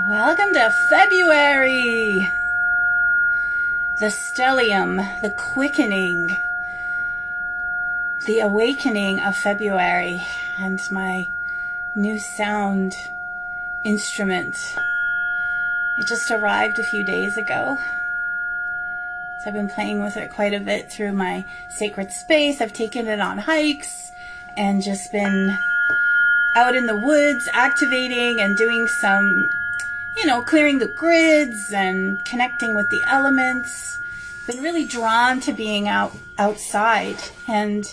Welcome to February! The stellium, the quickening, the awakening of February, and my new sound instrument. It just arrived a few days ago. So I've been playing with it quite a bit through my sacred space. I've taken it on hikes and just been out in the woods activating and doing some, clearing the grids and connecting with the elements. Been really drawn to being outside, and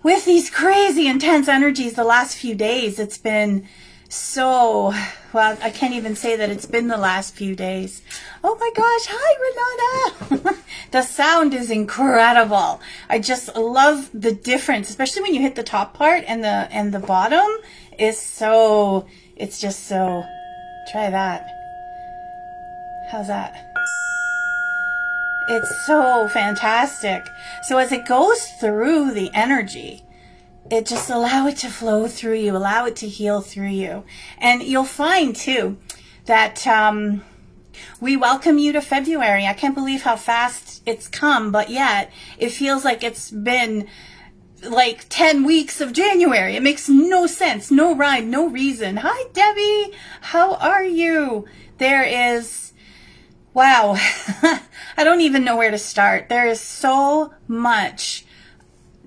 with these crazy intense energies the last few days, it's been so, well, I can't even say that it's been the last few days. Oh my gosh, hi Renata! The sound is incredible. I just love the difference, especially when you hit the top part and the bottom is so, it's just so, try that. How's that? It's so fantastic. So as it goes through the energy, it just allow it to flow through you, allow it to heal through you. And you'll find too that we welcome you to February. I can't believe how fast it's come, but yet it feels like it's been like 10 weeks of January. It makes no sense, no rhyme, no reason. Hi Debbie, how are you? There is, wow, I don't even know where to start. There is so much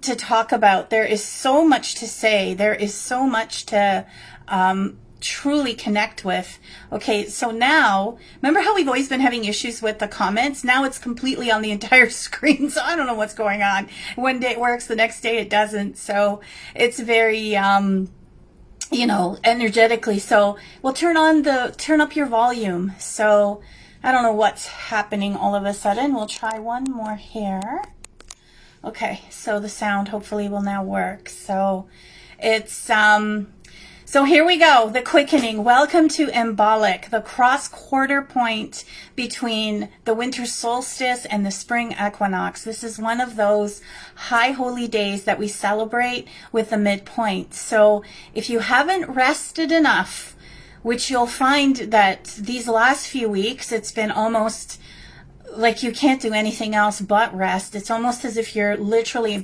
to talk about. There is so much to say. There is so much to truly connect with. Okay, so now, remember how we've always been having issues with the comments? Now it's completely on the entire screen, so I don't know what's going on. One day it works, the next day it doesn't. So it's very, energetically. So we'll turn up your volume. So I don't know what's happening all of a sudden. We'll try one more here. Okay, so the sound hopefully will now work. So it's, so here we go, the quickening. Welcome to Embolic, the cross quarter point between the winter solstice and the spring equinox. This is one of those high holy days that we celebrate with the midpoint. So if you haven't rested enough, which you'll find that these last few weeks, it's been almost like you can't do anything else but rest. It's almost as if you're literally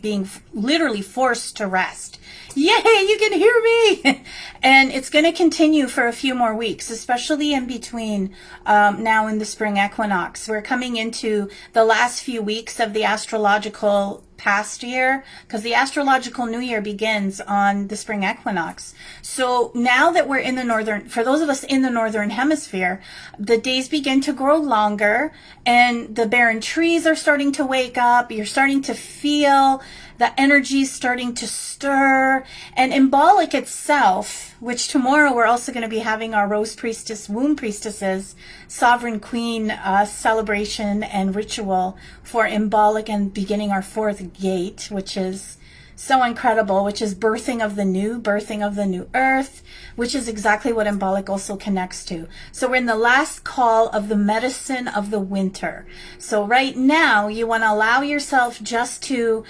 forced to rest. Yay, you can hear me! And it's going to continue for a few more weeks, especially in between now in the spring equinox. We're coming into the last few weeks of the astrological past year, because the astrological new year begins on the spring equinox. So now that we're in the northern, for those of us in the northern hemisphere, the days begin to grow longer and the barren trees are starting to wake up. You're starting to feel the energy starting to stir. And Embolic itself, which tomorrow we're also going to be having our Rose Priestess, Womb Priestesses, Sovereign Queen celebration and ritual for Embolic, and beginning our fourth gate, which is so incredible, which is birthing of the new earth, which is exactly what Embolic also connects to. So we're in the last call of the medicine of the winter. So right now you want to allow yourself just to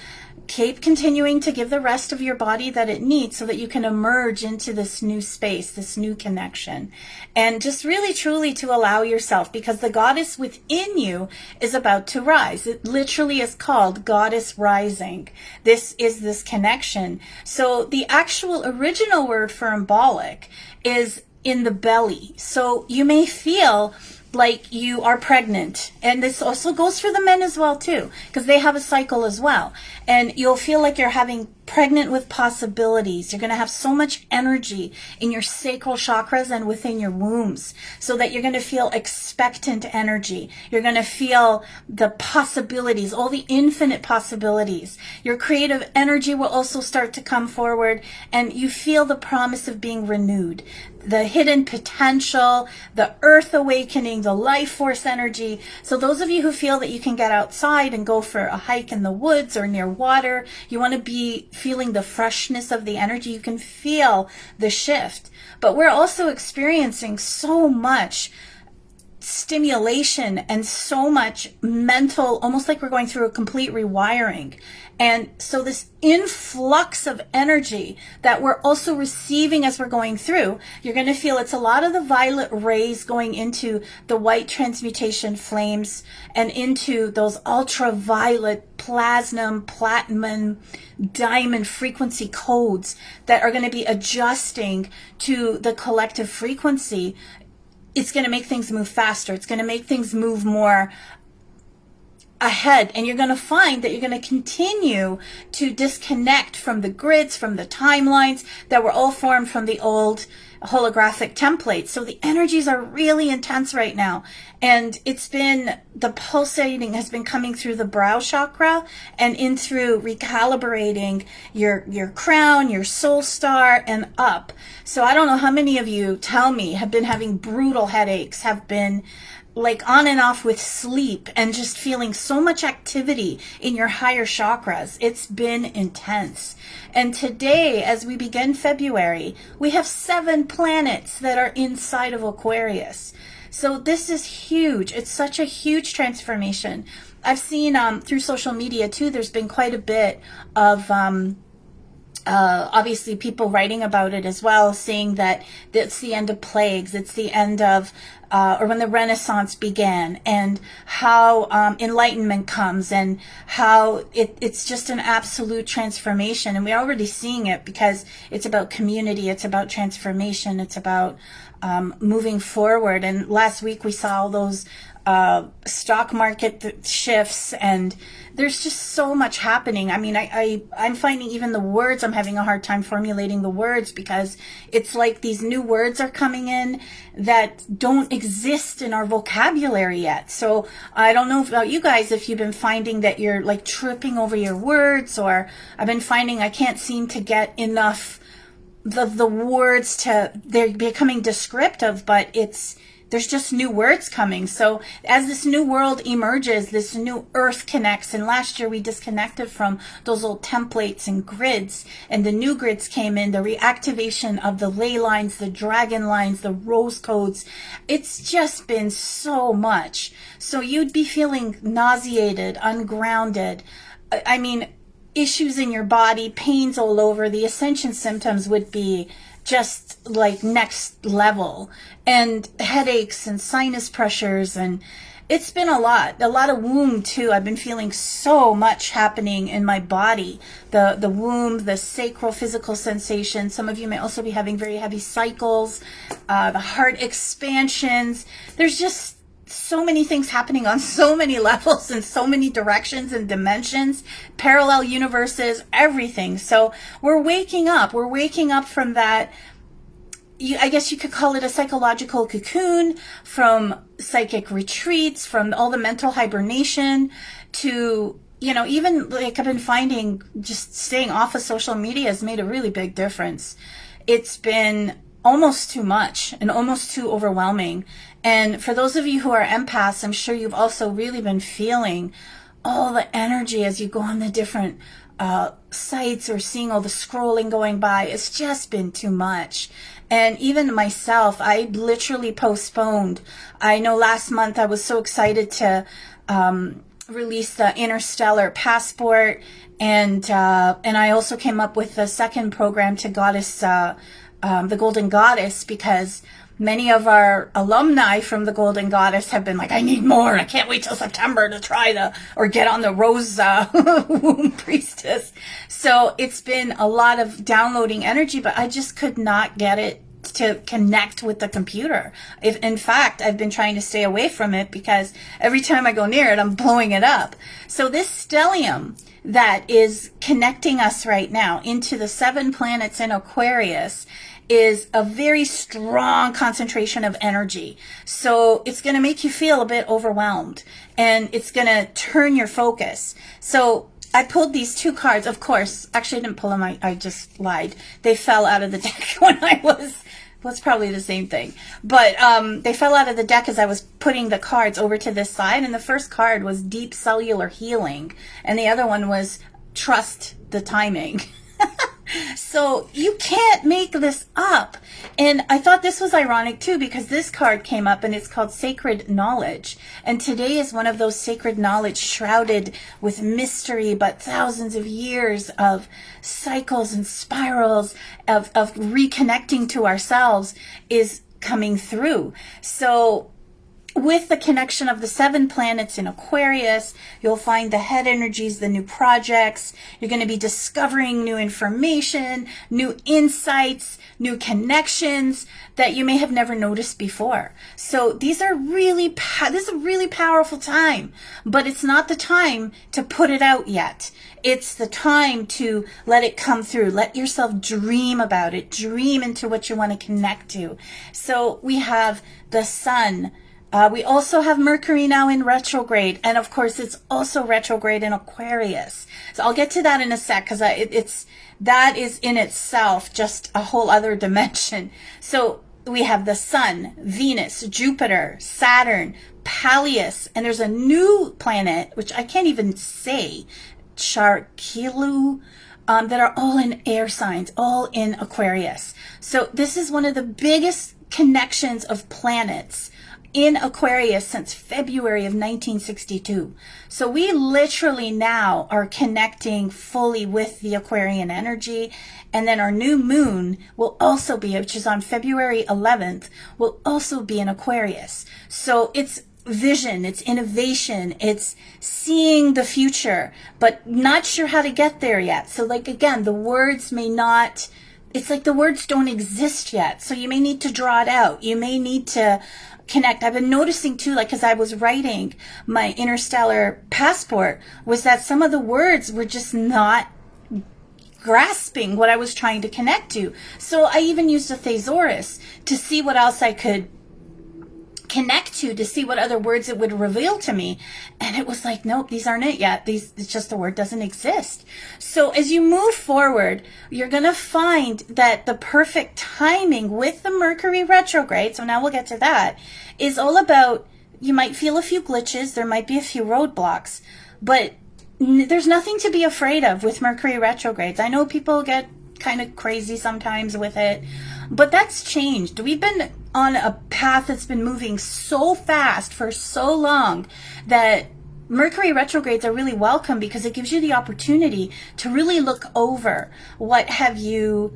keep continuing to give the rest of your body that it needs so that you can emerge into this new space, this new connection. And just really, truly to allow yourself, because the goddess within you is about to rise. It literally is called Goddess Rising. This is this connection. So the actual original word for embolic is in the belly. So you may feel like you are pregnant, and this also goes for the men as well too, because they have a cycle as well, and you'll feel like you're having pregnant with possibilities. You're going to have so much energy in your sacral chakras and within your wombs, so that you're going to feel expectant energy. You're going to feel the possibilities, all the infinite possibilities. Your creative energy will also start to come forward, and you feel the promise of being renewed, the hidden potential, the earth awakening, the life force energy. So those of you who feel that you can get outside and go for a hike in the woods or near water, you want to be feeling the freshness of the energy. You can feel the shift. But we're also experiencing so much stimulation and so much mental, almost like we're going through a complete rewiring. And so this influx of energy that we're also receiving as we're going through, you're going to feel it's a lot of the violet rays going into the white transmutation flames and into those ultraviolet plasma, platinum, diamond frequency codes that are going to be adjusting to the collective frequency. It's going to make things move faster. It's going to make things move more ahead, and you're going to find that you're going to continue to disconnect from the grids, from the timelines that were all formed from the old holographic templates. So the energies are really intense right now, and the pulsating has been coming through the brow chakra and in through recalibrating your crown, your soul star, and up. So I don't know how many of you tell me have been having brutal headaches, have been like on and off with sleep, and just feeling so much activity in your higher chakras. It's been intense. And today, as we begin February, we have 7 planets that are inside of Aquarius. So this is huge. It's such a huge transformation. I've seen through social media too, there's been quite a bit of obviously people writing about it as well, saying that it's the end of plagues, it's the end of or when the Renaissance began, and how Enlightenment comes, and how it's just an absolute transformation. And we're already seeing it because it's about community, it's about transformation, it's about moving forward. And last week we saw all those stock market shifts, and there's just so much happening. I mean, I'm finding even the words, I'm having a hard time formulating the words, because it's like these new words are coming in that don't exist in our vocabulary yet. So I don't know about you guys, if you've been finding that you're like tripping over your words, or I've been finding I can't seem to get enough the words they're becoming descriptive, but there's just new words coming. So as this new world emerges, this new earth connects. And last year we disconnected from those old templates and grids, and the new grids came in, the reactivation of the ley lines, the dragon lines, the rose codes. It's just been so much. So you'd be feeling nauseated, ungrounded. I mean, issues in your body, pains all over. The Ascension symptoms would be just like next level, and headaches and sinus pressures, and it's been a lot of womb too. I've been feeling so much happening in my body, the womb, the sacral physical sensation. Some of you may also be having very heavy cycles, the heart expansions. There's just so many things happening on so many levels and so many directions and dimensions, parallel universes, everything. So we're waking up from that. I guess you could call it a psychological cocoon, from psychic retreats, from all the mental hibernation, to, even like I've been finding just staying off of social media has made a really big difference. It's been almost too much and almost too overwhelming. And for those of you who are empaths, I'm sure you've also really been feeling all the energy as you go on the different sites, or seeing all the scrolling going by. It's just been too much. And even myself, I literally postponed. I know last month I was so excited to release the Interstellar Passport, and I also came up with the second program to Goddess, the Golden Goddess, because many of our alumni from the Golden Goddess have been like, I need more. I can't wait till September to try or get on the Rose Womb Priestess. So it's been a lot of downloading energy, but I just could not get it to connect with the computer. In fact, I've been trying to stay away from it, because every time I go near it, I'm blowing it up. So this stellium that is connecting us right now into the 7 planets in Aquarius is a very strong concentration of energy. So it's going to make you feel a bit overwhelmed, and it's going to turn your focus. So I pulled these 2 cards. Of course, actually I didn't pull them. I just lied. They fell out of the deck when well, it's probably the same thing. But they fell out of the deck as I was putting the cards over to this side. And the first card was Deep Cellular Healing. And the other one was Trust the Timing. So you can't make this up. And I thought this was ironic too, because this card came up and it's called Sacred Knowledge. And today is one of those sacred knowledge shrouded with mystery, but thousands of years of cycles and spirals of reconnecting to ourselves is coming through. So with the connection of the 7 planets in Aquarius, you'll find the head energies, the new projects. You're going to be discovering new information, new insights, new connections that you may have never noticed before. So these are really, this is a really powerful time, but it's not the time to put it out yet. It's the time to let it come through. Let yourself dream about it. Dream into what you want to connect to. So we have the sun. We also have Mercury now in retrograde, and of course it's also retrograde in Aquarius. So I'll get to that in a sec, because that is in itself just a whole other dimension. So we have the Sun, Venus, Jupiter, Saturn, Pallius, and there's a new planet, which I can't even say, Charkilu, that are all in air signs, all in Aquarius. So this is one of the biggest connections of planets in Aquarius since February of 1962. So we literally now are connecting fully with the Aquarian energy. And then our new moon will also be, which is on February 11th, will also be in Aquarius. So it's vision, it's innovation, it's seeing the future, but not sure how to get there yet. So like, again, the words may not, it's like the words don't exist yet. So you may need to draw it out. You may need to connect. I've been noticing too, like, as I was writing my interstellar passport, was that some of the words were just not grasping what I was trying to connect to. So I even used a thesaurus to see what else I could connect to see what other words it would reveal to me. And it was like, nope, these aren't it yet. It's just the word doesn't exist. So as you move forward, you're going to find that the perfect timing with the Mercury retrograde, so now we'll get to that, is all about, you might feel a few glitches, there might be a few roadblocks, but there's nothing to be afraid of with Mercury retrogrades. I know people get kind of crazy sometimes with it, but that's changed. We've been on a path that's been moving so fast for so long that Mercury retrogrades are really welcome, because it gives you the opportunity to really look over what have you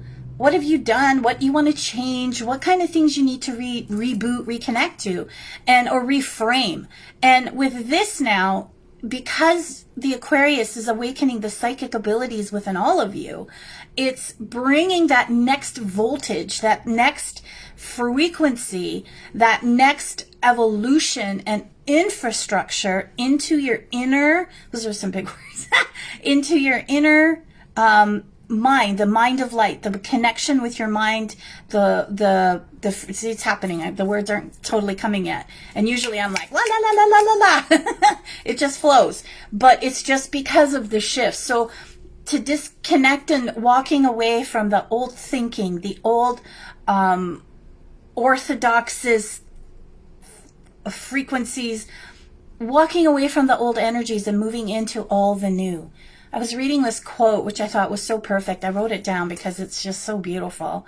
done, what you want to change, what kind of things you need to reboot, reconnect to, and or reframe. And with this now, because the Aquarius is awakening the psychic abilities within all of you, it's bringing that next voltage, that next frequency, that next evolution and infrastructure into your inner, those are some big words, into your inner mind, the mind of light, the connection with your mind, see, it's happening. The words aren't totally coming yet. And usually I'm like, la, la, la, la, la, la, la. It just flows. But it's just because of the shift. So to disconnect and walking away from the old thinking, the old orthodoxes, frequencies, walking away from the old energies and moving into all the new. I was reading this quote, which I thought was so perfect. I wrote it down because it's just so beautiful.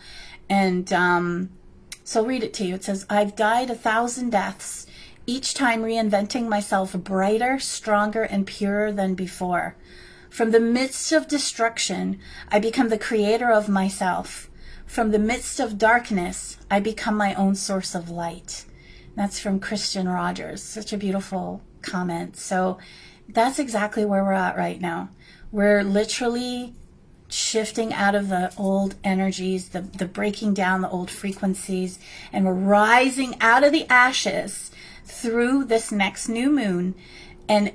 And so I'll read it to you. It says, I've died 1,000 deaths, each time reinventing myself brighter, stronger, and purer than before. From the midst of destruction, I become the creator of myself. From the midst of darkness, I become my own source of light. That's from Christian Rogers. Such a beautiful comment. So that's exactly where we're at right now. We're literally shifting out of the old energies, the breaking down the old frequencies, and we're rising out of the ashes through this next new moon. And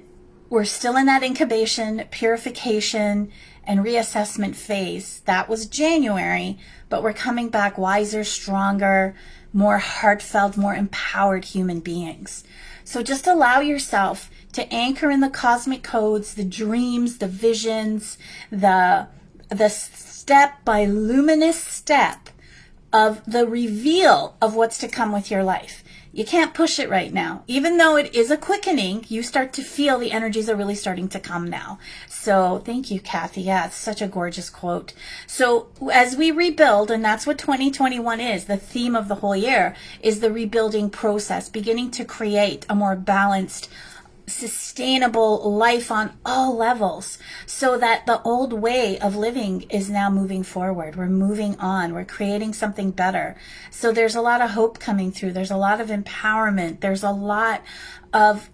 we're still in that incubation, purification, and reassessment phase. That was January, but we're coming back wiser, stronger, more heartfelt, more empowered human beings. So just allow yourself to anchor in the cosmic codes, the dreams, the visions, the step by luminous step of the reveal of what's to come with your life. You can't push it right now. Even though it is a quickening, you start to feel the energies are really starting to come now. So thank you, Kathy. Yeah, it's such a gorgeous quote. So as we rebuild, and that's what 2021 is, the theme of the whole year is the rebuilding process, beginning to create a more balanced, sustainable life on all levels, so that the old way of living is now moving forward. We're moving on. We're creating something better. So there's a lot of hope coming through. There's a lot of empowerment. There's a lot of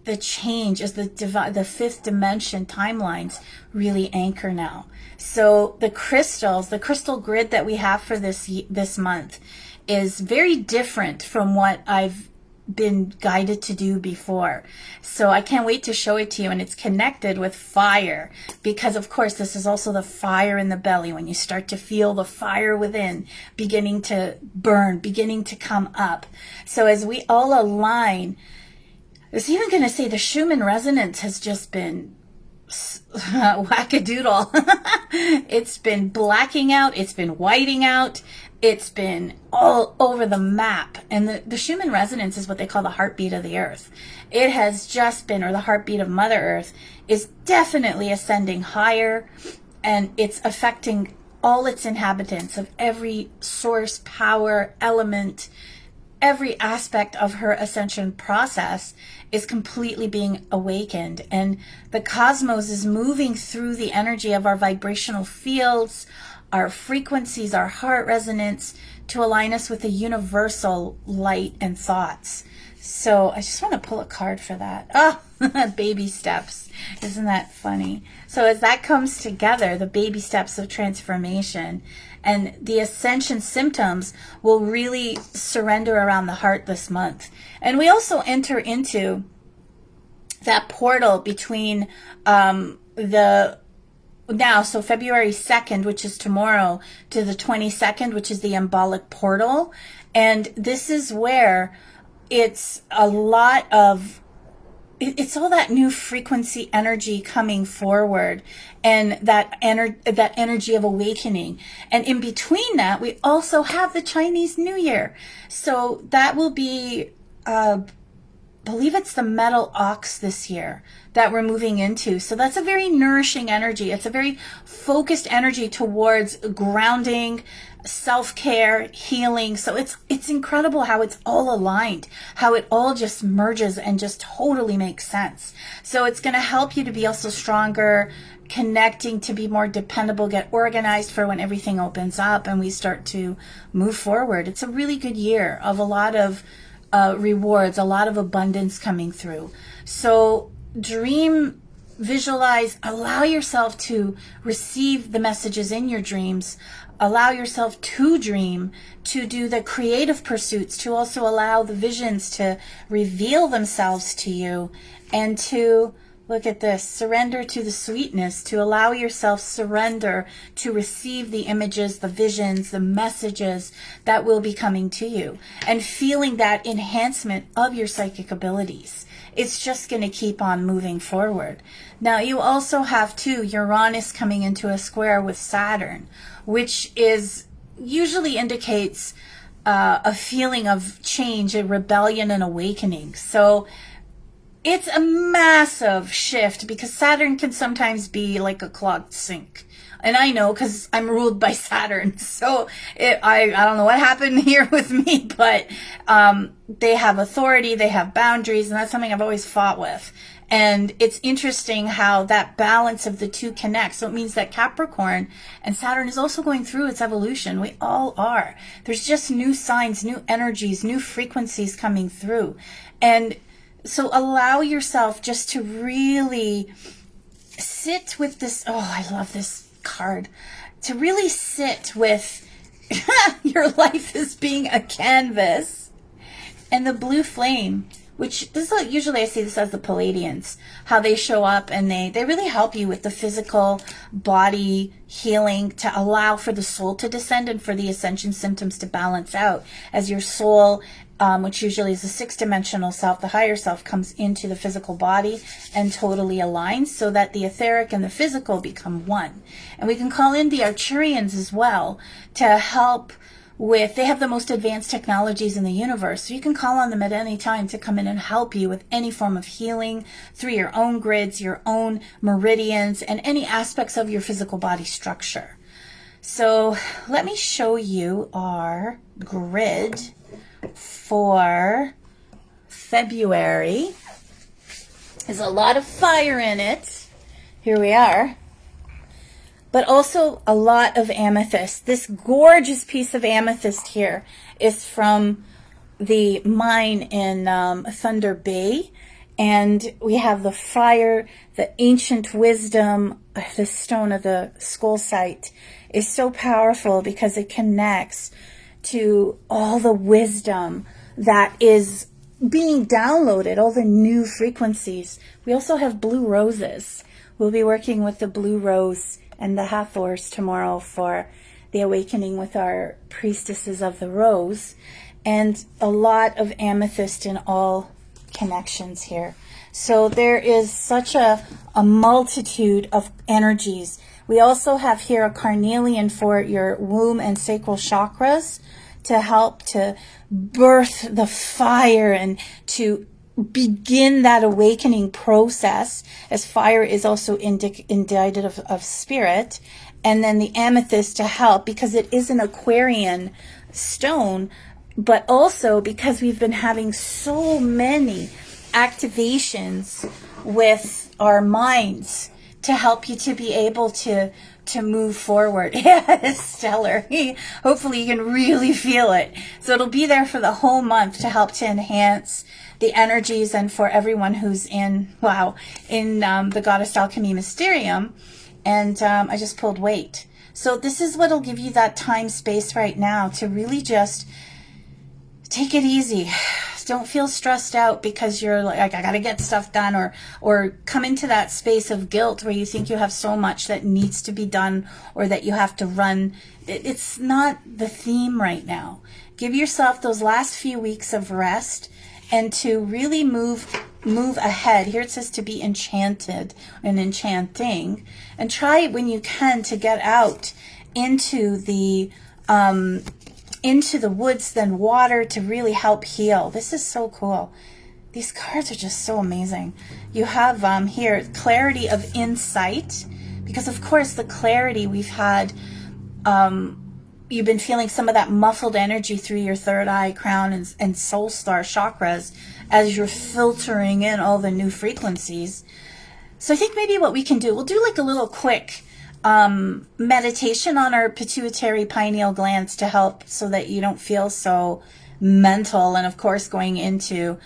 the change as the fifth dimension timelines really anchor now. So the crystals, the crystal grid that we have for this month is very different from what I've been guided to do before. So I can't wait to show it to you, and it's connected with fire, because of course this is also the fire in the belly, when you start to feel the fire within beginning to burn, beginning to come up. So as we all align, I was even going to say the Schumann resonance has just been wackadoodle. It's been blacking out, it's been whiting out, it's been all over the map. And the Schumann resonance is what they call the heartbeat of the earth. It has just been, or the heartbeat of Mother Earth is definitely ascending higher, and it's affecting all its inhabitants of every source, power, element. Every aspect of her ascension process is completely being awakened, and the cosmos is moving through the energy of our vibrational fields, our frequencies, our heart resonance, to align us with the universal light and thoughts. So I just want to pull a card for that. Oh, baby steps. Isn't that funny? So as that comes together, the baby steps of transformation and the ascension symptoms will really surrender around the heart this month. And we also enter into that portal between so February 2nd, which is tomorrow, to the 22nd, which is the embolic portal. And this is where it's a lot of, it's all that new frequency energy coming forward, and that energy of awakening. And in between that, we also have the Chinese New Year. So that will be, believe it's the metal ox this year that we're moving into. So that's a very nourishing energy. It's a very focused energy towards grounding, self-care, healing. So it's incredible how it's all aligned, how it all just merges and just totally makes sense. So it's going to help you to be also stronger, connecting, to be more dependable, get organized for when everything opens up and we start to move forward. It's a really good year of a lot of rewards, a lot of abundance coming through. So dream, visualize, allow yourself to receive the messages in your dreams. Allow yourself to dream, to do the creative pursuits, to also allow the visions to reveal themselves to you, and to, look at this, surrender to the sweetness, to allow yourself surrender to receive the images, the visions, the messages that will be coming to you, and feeling that enhancement of your psychic abilities. It's just going to keep on moving forward. Now, you also have, too, Uranus coming into a square with Saturn, which is usually indicates a feeling of change, a rebellion, and awakening. So it's a massive shift, because Saturn can sometimes be like a clogged sink. And I know, because I'm ruled by Saturn. So I don't know what happened here with me, but they have authority, they have boundaries, and that's something I've always fought with. And it's interesting how that balance of the two connects. So it means that Capricorn and Saturn is also going through its evolution. We all are. There's just new signs, new energies, new frequencies coming through. And so allow yourself just to really sit with this. Oh, I love this card. To really sit with your life as being a canvas, and the blue flame, which this is usually I see this as the Palladians, how they show up, and they really help you with the physical body healing, to allow for the soul to descend and for the ascension symptoms to balance out as your soul, which usually is the sixth-dimensional self, the higher self, comes into the physical body and totally aligns, so that the etheric and the physical become one. And we can call in the Arcturians as well to help they have the most advanced technologies in the universe. So you can call on them at any time to come in and help you with any form of healing through your own grids, your own meridians, and any aspects of your physical body structure. So let me show you our grid for February. There's a lot of fire in it. Here we are. But also a lot of amethyst. This gorgeous piece of amethyst here is from the mine in Thunder Bay. And we have the fire, the ancient wisdom, the stone of the skull site is so powerful because it connects to all the wisdom that is being downloaded, all the new frequencies. We also have blue roses. We'll be working with the blue rose and the Hathors tomorrow for the awakening with our priestesses of the rose, and a lot of amethyst in all connections here. So there is such a multitude of energies. We also have here a carnelian for your womb and sacral chakras to help to birth the fire and to begin that awakening process, as fire is also indicative of spirit. And then the amethyst to help because it is an Aquarian stone, but also because we've been having so many activations with our minds to help you to be able to move forward. Yeah, stellar. Hopefully you can really feel it. So it'll be there for the whole month to help to enhance the energies, and for everyone who's in the Goddess Alchemy Mysterium. And I just pulled weight. So this is what'll give you that time space right now to really just take it easy. Don't feel stressed out because you're like, I got to get stuff done, or come into that space of guilt where you think you have so much that needs to be done or that you have to run. It's not the theme right now. Give yourself those last few weeks of rest and to really move ahead. Here it says to be enchanted and enchanting, and try when you can to get out into the woods, then water, to really help heal. This is so cool. These cards are just so amazing. You have here clarity of insight, because of course the clarity we've had, you've been feeling some of that muffled energy through your third eye, crown, and soul star chakras as you're filtering in all the new frequencies. So I think maybe what we can do, we'll do like a little quick meditation on our pituitary pineal glands to help so that you don't feel so mental. And of course, going into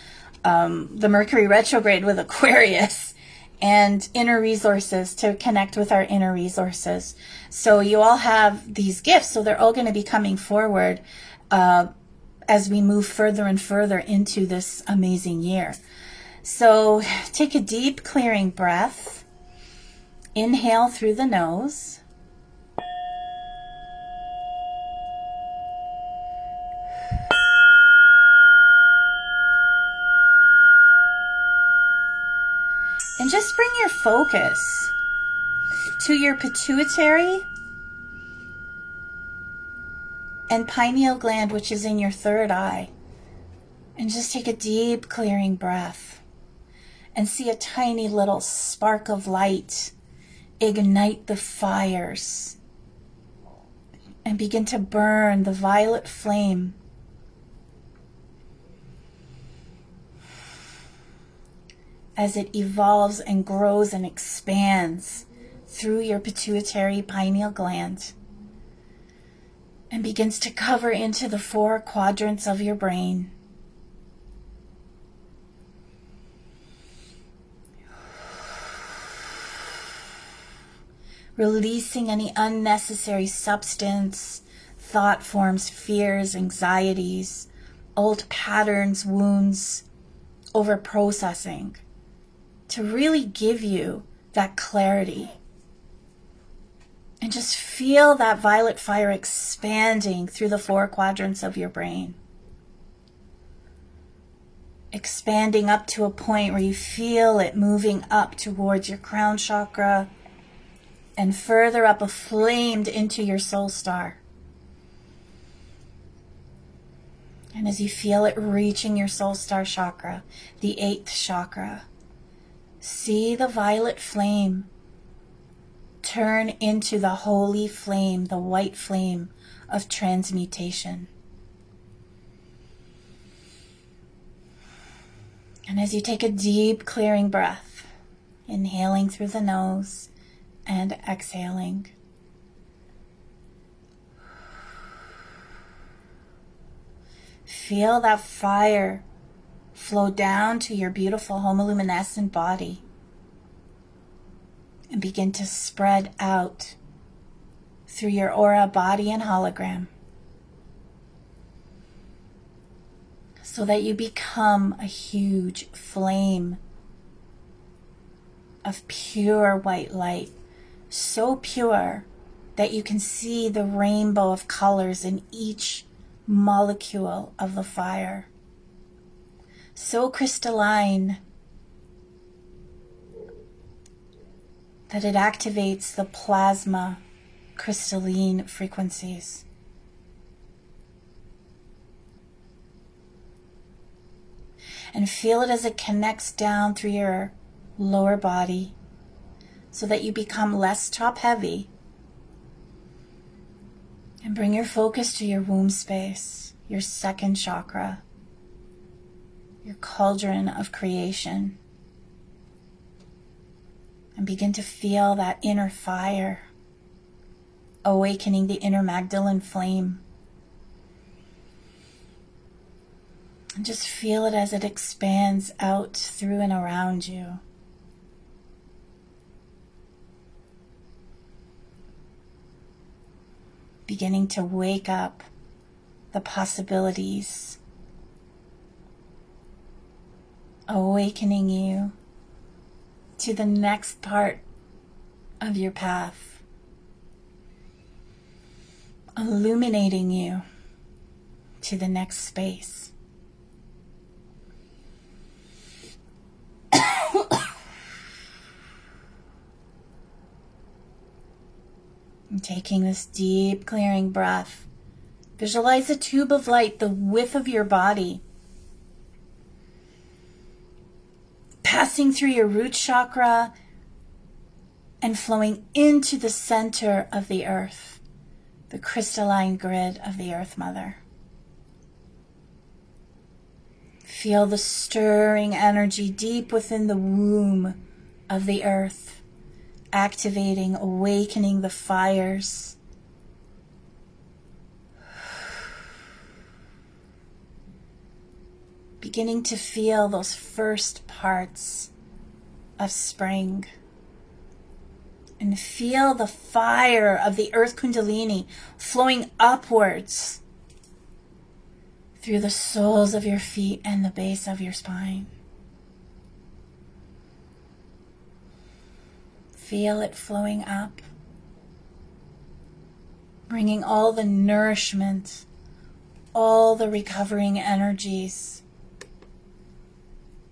the Mercury retrograde with Aquarius, and inner resources to connect with our inner resources. So you all have these gifts, so they're all going to be coming forward as we move further and further into this amazing year. So take a deep clearing breath. Inhale through the nose. And just bring your focus to your pituitary and pineal gland, which is in your third eye. And just take a deep clearing breath and see a tiny little spark of light ignite the fires and begin to burn the violet flame. As it evolves and grows and expands through your pituitary pineal gland and begins to cover into the 4 quadrants of your brain. Releasing any unnecessary substance, thought forms, fears, anxieties, old patterns, wounds, over processing, to really give you that clarity. And just feel that violet fire expanding through the 4 quadrants of your brain. Expanding up to a point where you feel it moving up towards your crown chakra and further up, aflamed into your soul star. And as you feel it reaching your soul star chakra, the 8th chakra, see the violet flame turn into the holy flame, the white flame of transmutation. And as you take a deep clearing breath, inhaling through the nose and exhaling, feel that fire flow down to your beautiful homoluminescent body and begin to spread out through your aura, body, and hologram, so that you become a huge flame of pure white light, so pure that you can see the rainbow of colors in each molecule of the fire, so crystalline that it activates the plasma crystalline frequencies. And feel it as it connects down through your lower body so that you become less top heavy. And bring your focus to your womb space, your 2nd chakra, your cauldron of creation. And begin to feel that inner fire, awakening the inner Magdalene flame. And just feel it as it expands out through and around you. Beginning to wake up the possibilities, awakening you to the next part of your path, illuminating you to the next space. And taking this deep clearing breath, visualize a tube of light the width of your body, passing through your root chakra and flowing into the center of the earth, the crystalline grid of the Earth Mother. Feel the stirring energy deep within the womb of the earth, activating, awakening the fires. Beginning to feel those first parts of spring. And feel the fire of the Earth Kundalini flowing upwards through the soles of your feet and the base of your spine. Feel it flowing up, bringing all the nourishment, all the recovering energies,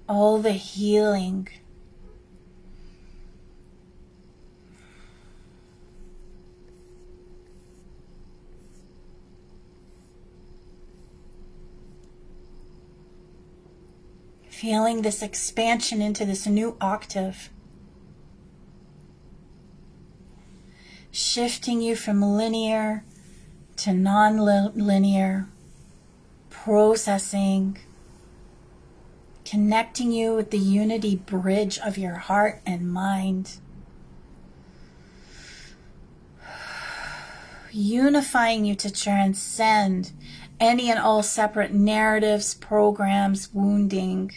all the healing. Feeling this expansion into this new octave, shifting you from linear to non-linear, processing, connecting you with the unity bridge of your heart and mind, unifying you to transcend any and all separate narratives, programs, wounding,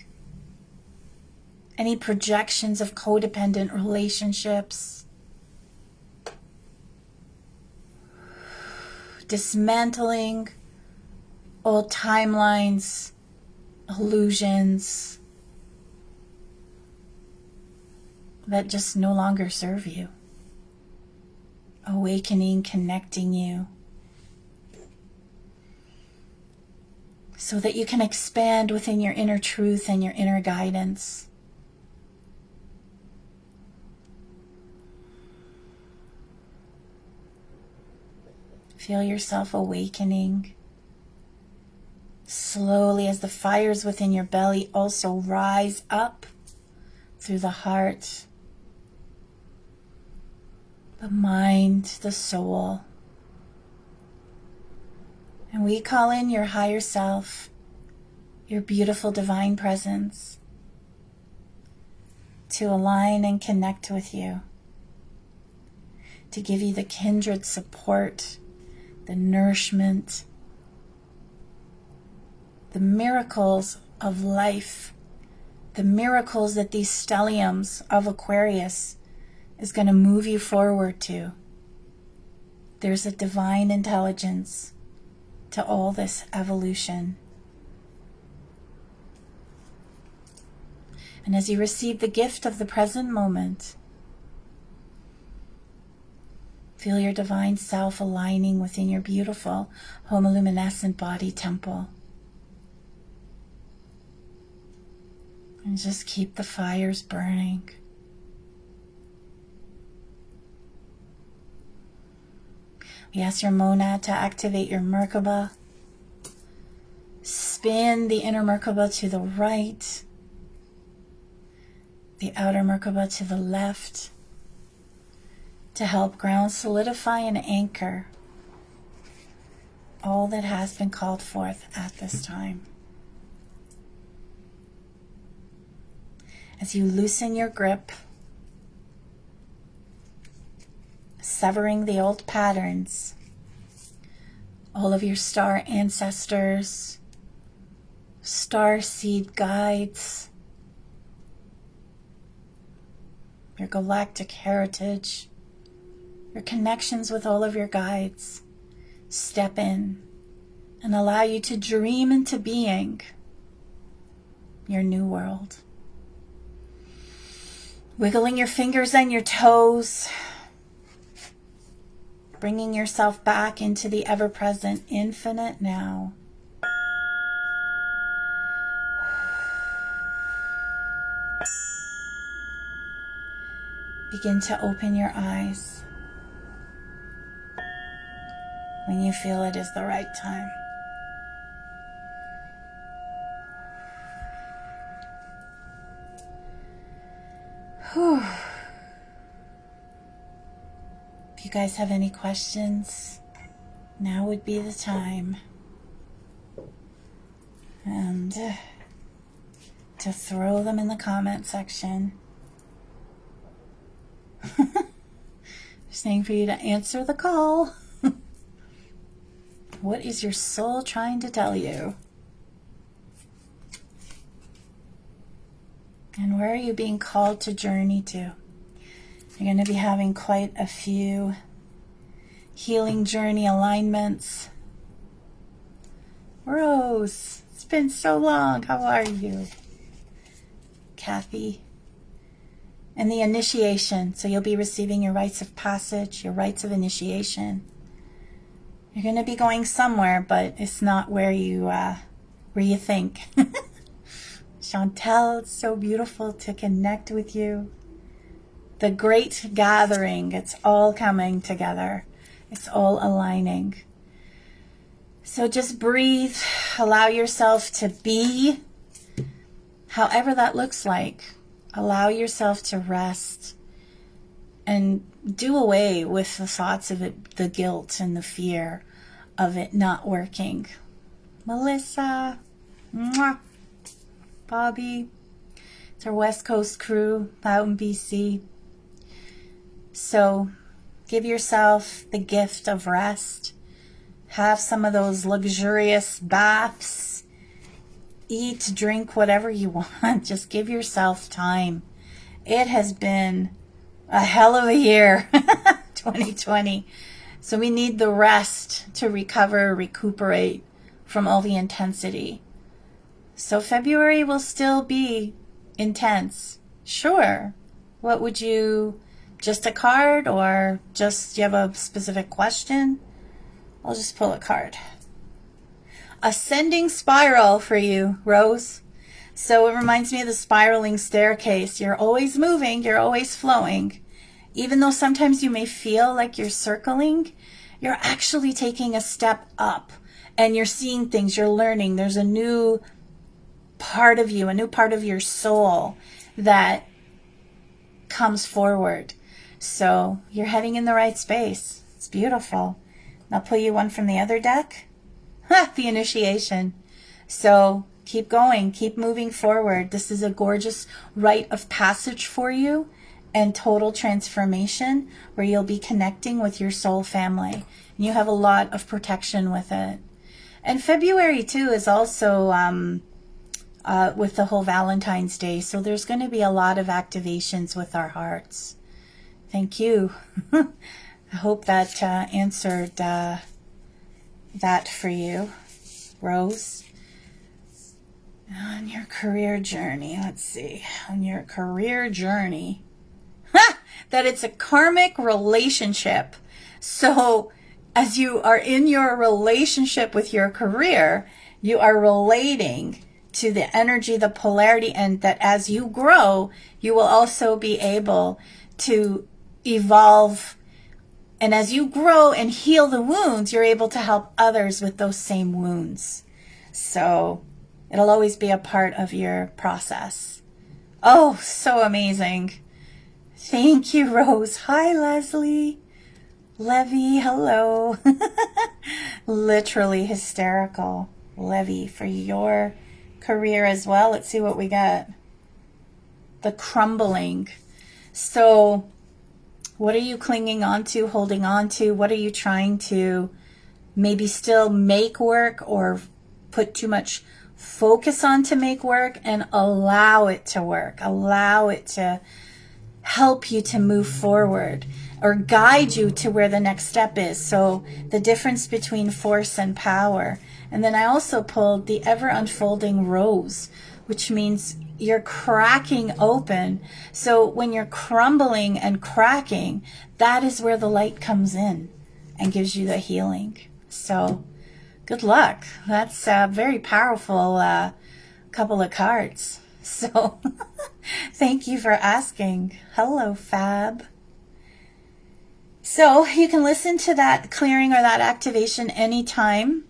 any projections of codependent relationships, dismantling old timelines, illusions that just no longer serve you. Awakening, connecting you so that you can expand within your inner truth and your inner guidance. Feel yourself awakening Slowly, as the fires within your belly also rise up through the heart, the mind, the soul. And we call in your higher self, your beautiful divine presence, to align and connect with you, to give you the kindred support, the nourishment, the miracles of life, the miracles that these stelliums of Aquarius is going to move you forward to. There's a divine intelligence to all this evolution. And as you receive the gift of the present moment, feel your divine self aligning within your beautiful homoluminescent body temple. And just keep the fires burning. We ask your monad to activate your Merkaba. Spin the inner Merkaba to the right, the outer Merkaba to the left, to help ground, solidify, and anchor all that has been called forth at this time. As you loosen your grip, severing the old patterns, all of your star ancestors, star seed guides, your galactic heritage, your connections with all of your guides, step in and allow you to dream into being your new world. Wiggling your fingers and your toes, bringing yourself back into the ever-present infinite now. Begin to open your eyes when you feel it is the right time. Whew. If you guys have any questions, now would be the time. And to throw them in the comment section. Just saying for you to answer the call. What is your soul trying to tell you? And where are you being called to journey to? You're going to be having quite a few healing journey alignments. Rose, it's been so long. How are you? Kathy. And the initiation. So you'll be receiving your rites of passage, your rites of initiation. You're going to be going somewhere, but it's not where you think. Chantel, it's so beautiful to connect with you. The great gathering, it's all coming together. It's all aligning. So just breathe. Allow yourself to be, however that looks like. Allow yourself to rest and do away with the thoughts of it, the guilt and the fear of it not working. Melissa, mwah. Bobby, it's our West Coast crew out in BC. So give yourself the gift of rest. Have some of those luxurious baths. Eat, drink, whatever you want. Just give yourself time. It has been a hell of a year, 2020. So we need the rest to recover, recuperate from all the intensity. So February will still be intense. Sure. What would you, just a card or just, do you have a specific question? I'll just pull a card. Ascending spiral for you, Rose. So it reminds me of the spiraling staircase. You're always moving, you're always flowing. Even though sometimes you may feel like you're circling, you're actually taking a step up and you're seeing things, you're learning. There's a new part of you, a new part of your soul that comes forward. So you're heading in the right space. It's beautiful. I'll pull you one from the other deck. The initiation. So keep going, keep moving forward. This is a gorgeous rite of passage for you and total transformation where you'll be connecting with your soul family. And you have a lot of protection with it. And February too is also with the whole Valentine's Day. So there's going to be a lot of activations with our hearts. Thank you. I hope that answered that for you, Rose. On your career journey, let's see. On your career journey, that it's a karmic relationship. So as you are in your relationship with your career, you are relating to the energy, the polarity, and that as you grow, you will also be able to evolve. And as you grow and heal the wounds, you're able to help others with those same wounds. So it'll always be a part of your process. Oh, so amazing. Thank you, Rose. Hi, Leslie. Levy, hello. Literally hysterical. Levy, for your career as well. Let's see what we got. The crumbling. So what are you clinging on to, holding on to? What are you trying to maybe still make work or put too much focus on to make work, and allow it to work. Allow it to help you to move forward or guide you to where the next step is. So the difference between force and power. And then I also pulled the ever unfolding rose, which means you're cracking open. So when you're crumbling and cracking, that is where the light comes in and gives you the healing. So good luck. That's a very powerful couple of cards. So thank you for asking. Hello, Fab. So you can listen to that clearing or that activation anytime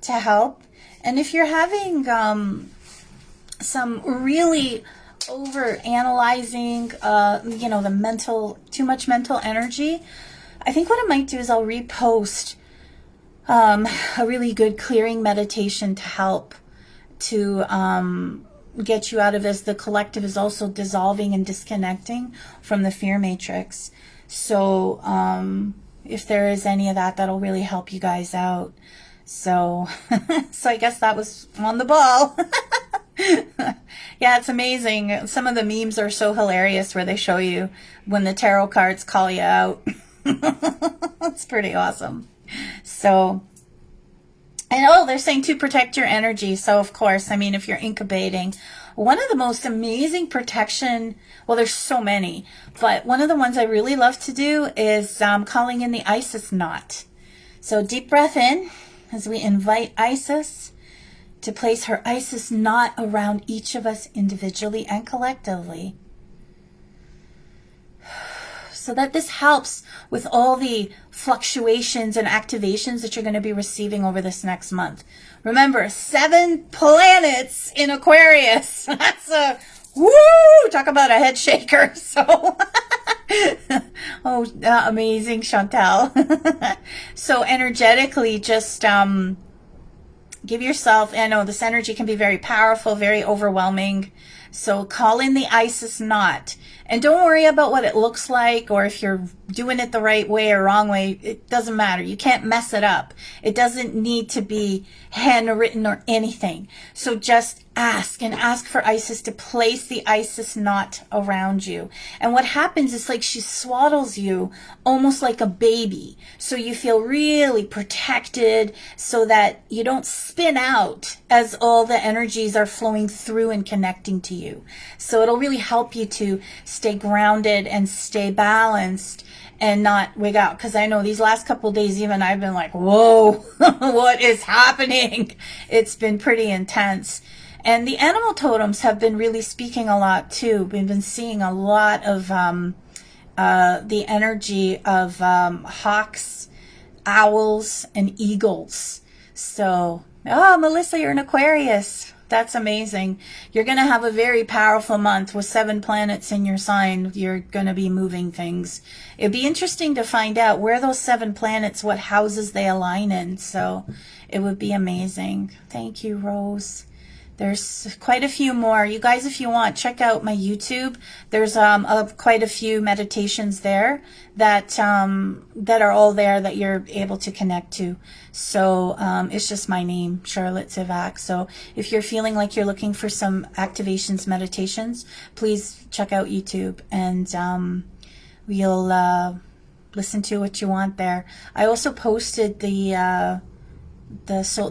to help. And if you're having some really over analyzing, the mental, too much mental energy, I think what I might do is I'll repost a really good clearing meditation to help to get you out of this. The collective is also dissolving and disconnecting from the fear matrix. So if there is any of that, that'll really help you guys out. So, so I guess that was on the ball. Yeah, it's amazing. Some of the memes are so hilarious where they show you when the tarot cards call you out. It's pretty awesome. So, and they're saying to protect your energy. So of course, I mean, if you're incubating, one of the most amazing protection, well, there's so many, but one of the ones I really love to do is calling in the Isis knot. So deep breath in as we invite Isis to place her Isis knot around each of us individually and collectively. So that this helps with all the fluctuations and activations that you're going to be receiving over this next month. Remember, 7 planets in Aquarius. That's a, woo, talk about a head shaker. So, amazing, Chantal. So energetically, just give yourself, I know this energy can be very powerful, very overwhelming. So call in the Isis knot. And don't worry about what it looks like or if you're doing it the right way or wrong way. It doesn't matter. You can't mess it up. It doesn't need to be handwritten or anything. So just ask and ask for Isis to place the Isis knot around you. And what happens is like she swaddles you almost like a baby. So you feel really protected so that you don't spin out as all the energies are flowing through and connecting to you. So it'll really help you to stay grounded and stay balanced and not wig out. Because I know these last couple of days, even I've been like, whoa, what is happening? It's been pretty intense. And the animal totems have been really speaking a lot too. We've been seeing a lot of the energy of hawks, owls, and eagles. So, oh, Melissa, you're an Aquarius. That's amazing. You're going to have a very powerful month with 7 planets in your sign. You're going to be moving things. It'd be interesting to find out where those 7 planets, what houses they align in. So it would be amazing. Thank you, Rose. There's quite a few more. You guys, if you want, check out my YouTube. There's quite a few meditations there that that are all there that you're able to connect to. So it's just my name, Charlotte Zivak. So if you're feeling like you're looking for some activations, meditations, please check out YouTube, and you'll listen to what you want there. I also posted the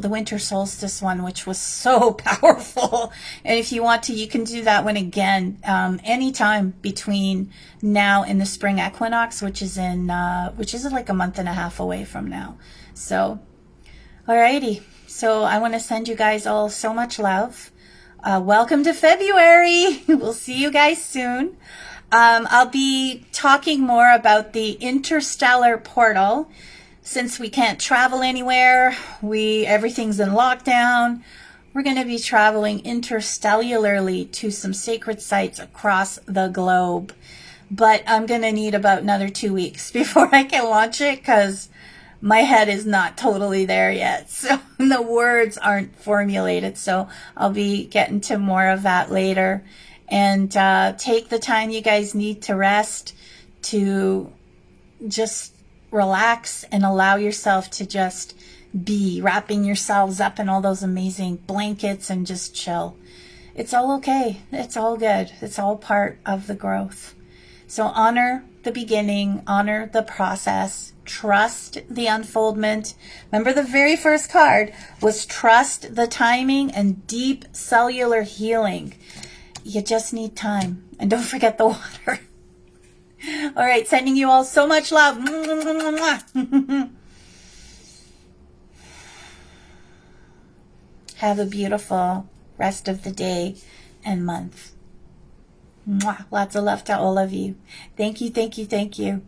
winter solstice one, which was so powerful, and if you want to, you can do that one again anytime between now and the spring equinox, which is like a month and a half away from now. So alrighty, so I want to send you guys all so much love. Welcome to February. We'll see you guys soon. I'll be talking more about the interstellar portal. Since we can't travel anywhere, everything's in lockdown, we're going to be traveling interstellarly to some sacred sites across the globe. But I'm going to need about another 2 weeks before I can launch it, because my head is not totally there yet. So the words aren't formulated. So I'll be getting to more of that later. And take the time you guys need to rest, to just relax and allow yourself to just be, wrapping yourselves up in all those amazing blankets and just chill. It's all okay. It's all good. It's all part of the growth. So honor the beginning, honor the process, trust the unfoldment. Remember, the very first card was trust the timing and deep cellular healing. You just need time. And don't forget the water. All right, sending you all so much love. Have a beautiful rest of the day and month. Lots of love to all of you. Thank you, thank you, thank you.